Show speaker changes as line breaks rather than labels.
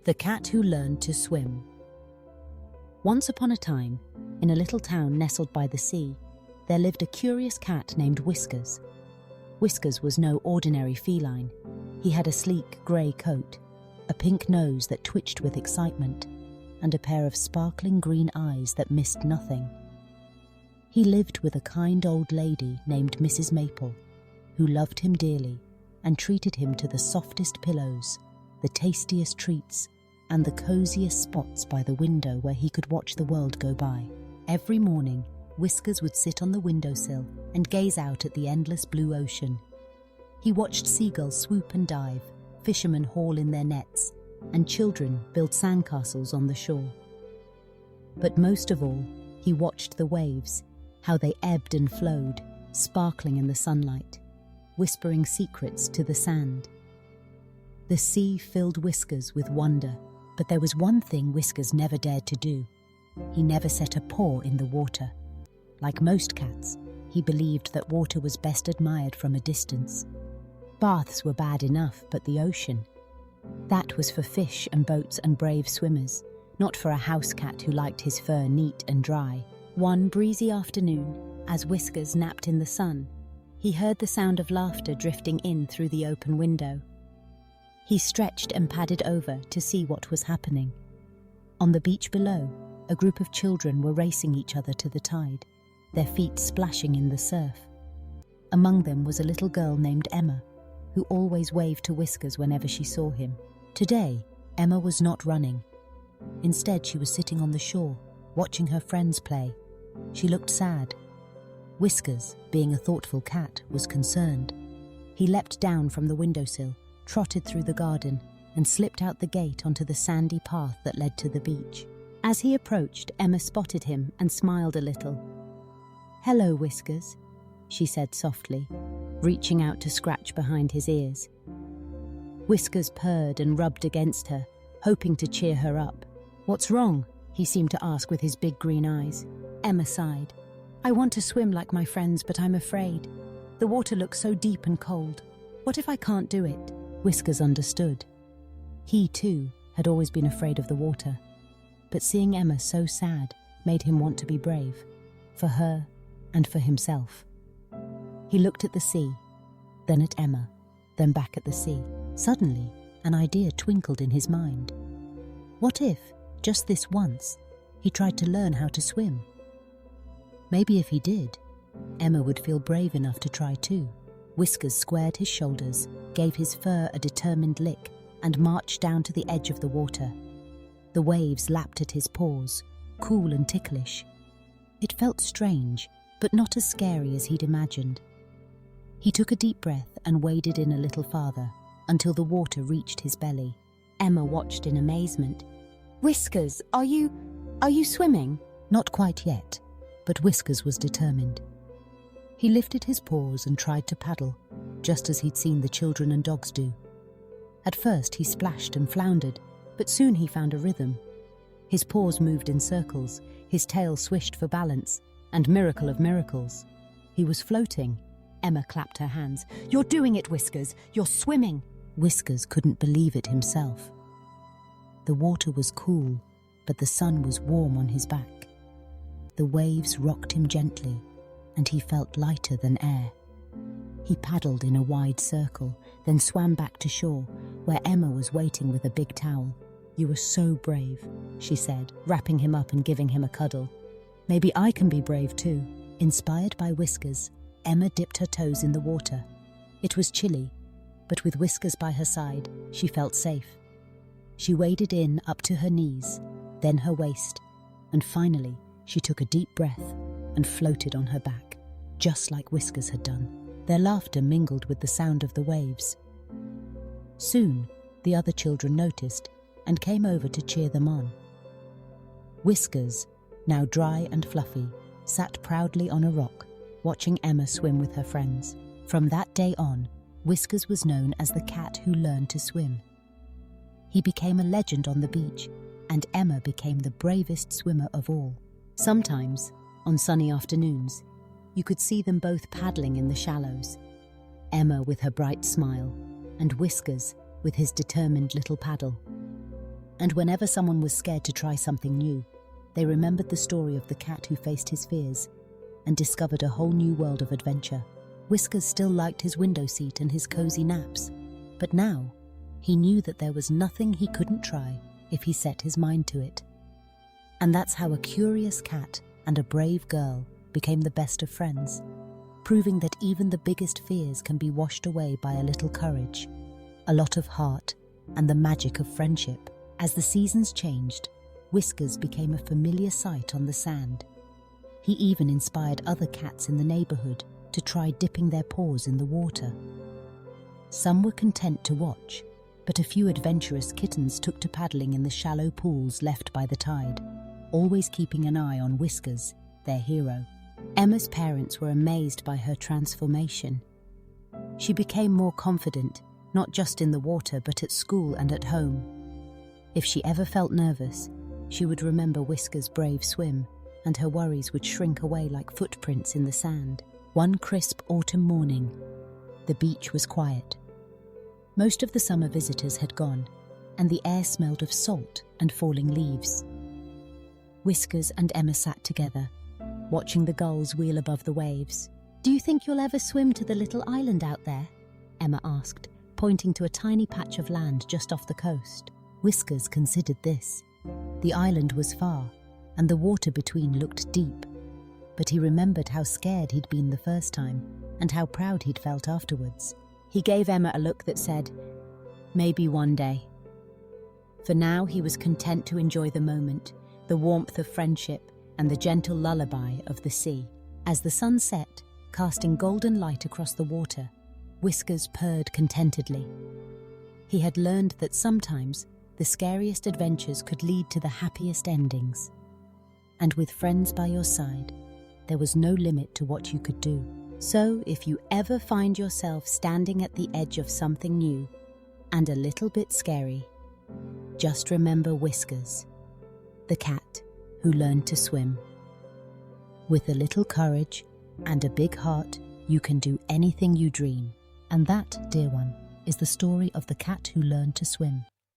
The Cat Who Learned to Swim. Once upon a time, in a little town nestled by the sea, there lived a curious cat named Whiskers. Whiskers was no ordinary feline. He had a sleek grey coat, a pink nose that twitched with excitement, and a pair of sparkling green eyes that missed nothing. He lived with a kind old lady named Mrs. Maple, who loved him dearly and treated him to the softest pillows, the tastiest treats, and the coziest spots by the window where he could watch the world go by. Every morning, Whiskers would sit on the windowsill and gaze out at the endless blue ocean. He watched seagulls swoop and dive, fishermen haul in their nets, and children build sandcastles on the shore. But most of all, he watched the waves, how they ebbed and flowed, sparkling in the sunlight, whispering secrets to the sand. The sea filled Whiskers with wonder, but there was one thing Whiskers never dared to do. He never set a paw in the water. Like most cats, he believed that water was best admired from a distance. Baths were bad enough, but the ocean, that was for fish and boats and brave swimmers, not for a house cat who liked his fur neat and dry. One breezy afternoon, as Whiskers napped in the sun, he heard the sound of laughter drifting in through the open window. He stretched and padded over to see what was happening. On the beach below, a group of children were racing each other to the tide, their feet splashing in the surf. Among them was a little girl named Emma, who always waved to Whiskers whenever she saw him. Today, Emma was not running. Instead, she was sitting on the shore, watching her friends play. She looked sad. Whiskers, being a thoughtful cat, was concerned. He leapt down from the windowsill, trotted through the garden, and slipped out the gate onto the sandy path that led to the beach. As he approached, Emma spotted him and smiled a little. "Hello, Whiskers," she said softly, reaching out to scratch behind his ears. Whiskers purred and rubbed against her, hoping to cheer her up. "What's wrong?" he seemed to ask with his big green eyes. Emma sighed. "I want to swim like my friends, but I'm afraid. The water looks so deep and cold. What if I can't do it?" Whiskers understood. He, too, had always been afraid of the water. But seeing Emma so sad made him want to be brave, for her and for himself. He looked at the sea, then at Emma, then back at the sea. Suddenly, an idea twinkled in his mind. What if, just this once, he tried to learn how to swim? Maybe if he did, Emma would feel brave enough to try too. Whiskers squared his shoulders, gave his fur a determined lick, and marched down to the edge of the water. The waves lapped at his paws, cool and ticklish. It felt strange, but not as scary as he'd imagined. He took a deep breath and waded in a little farther, until the water reached his belly. Emma watched in amazement. "Whiskers, are you swimming?" Not quite yet, but Whiskers was determined. He lifted his paws and tried to paddle, just as he'd seen the children and dogs do. At first he splashed and floundered, but soon he found a rhythm. His paws moved in circles, his tail swished for balance, and miracle of miracles, he was floating. Emma clapped her hands. "You're doing it, Whiskers! You're swimming!" Whiskers couldn't believe it himself. The water was cool, but the sun was warm on his back. The waves rocked him gently, and he felt lighter than air. He paddled in a wide circle, then swam back to shore, where Emma was waiting with a big towel. "You were so brave," she said, wrapping him up and giving him a cuddle. "Maybe I can be brave too." Inspired by Whiskers, Emma dipped her toes in the water. It was chilly, but with Whiskers by her side, she felt safe. She waded in up to her knees, then her waist, and finally she took a deep breath and floated on her back, just like Whiskers had done. Their laughter mingled with the sound of the waves. Soon, the other children noticed and came over to cheer them on. Whiskers, now dry and fluffy, sat proudly on a rock, watching Emma swim with her friends. From that day on, Whiskers was known as the cat who learned to swim. He became a legend on the beach, and Emma became the bravest swimmer of all. Sometimes, on sunny afternoons, you could see them both paddling in the shallows, Emma with her bright smile, and Whiskers with his determined little paddle. And whenever someone was scared to try something new, they remembered the story of the cat who faced his fears and discovered a whole new world of adventure. Whiskers still liked his window seat and his cozy naps, but now he knew that there was nothing he couldn't try if he set his mind to it. And that's how a curious cat and a brave girl became the best of friends, proving that even the biggest fears can be washed away by a little courage, a lot of heart, and the magic of friendship. As the seasons changed, Whiskers became a familiar sight on the sand. He even inspired other cats in the neighborhood to try dipping their paws in the water. Some were content to watch, but a few adventurous kittens took to paddling in the shallow pools left by the tide, always keeping an eye on Whiskers, their hero. Emma's parents were amazed by her transformation. She became more confident, not just in the water but at school and at home. If she ever felt nervous, she would remember Whiskers' brave swim, and her worries would shrink away like footprints in the sand. One crisp autumn morning, the beach was quiet. Most of the summer visitors had gone, and the air smelled of salt and falling leaves. Whiskers and Emma sat together, watching the gulls wheel above the waves. "Do you think you'll ever swim to the little island out there?" Emma asked, pointing to a tiny patch of land just off the coast. Whiskers considered this. The island was far, and the water between looked deep, but he remembered how scared he'd been the first time, and how proud he'd felt afterwards. He gave Emma a look that said, "Maybe one day." For now, he was content to enjoy the moment, the warmth of friendship, and the gentle lullaby of the sea. As the sun set, casting golden light across the water, Whiskers purred contentedly. He had learned that sometimes the scariest adventures could lead to the happiest endings. And with friends by your side, there was no limit to what you could do. So, if you ever find yourself standing at the edge of something new and a little bit scary, just remember Whiskers, the cat who learned to swim. With a little courage and a big heart, you can do anything you dream. And that, dear one, is the story of the cat who learned to swim.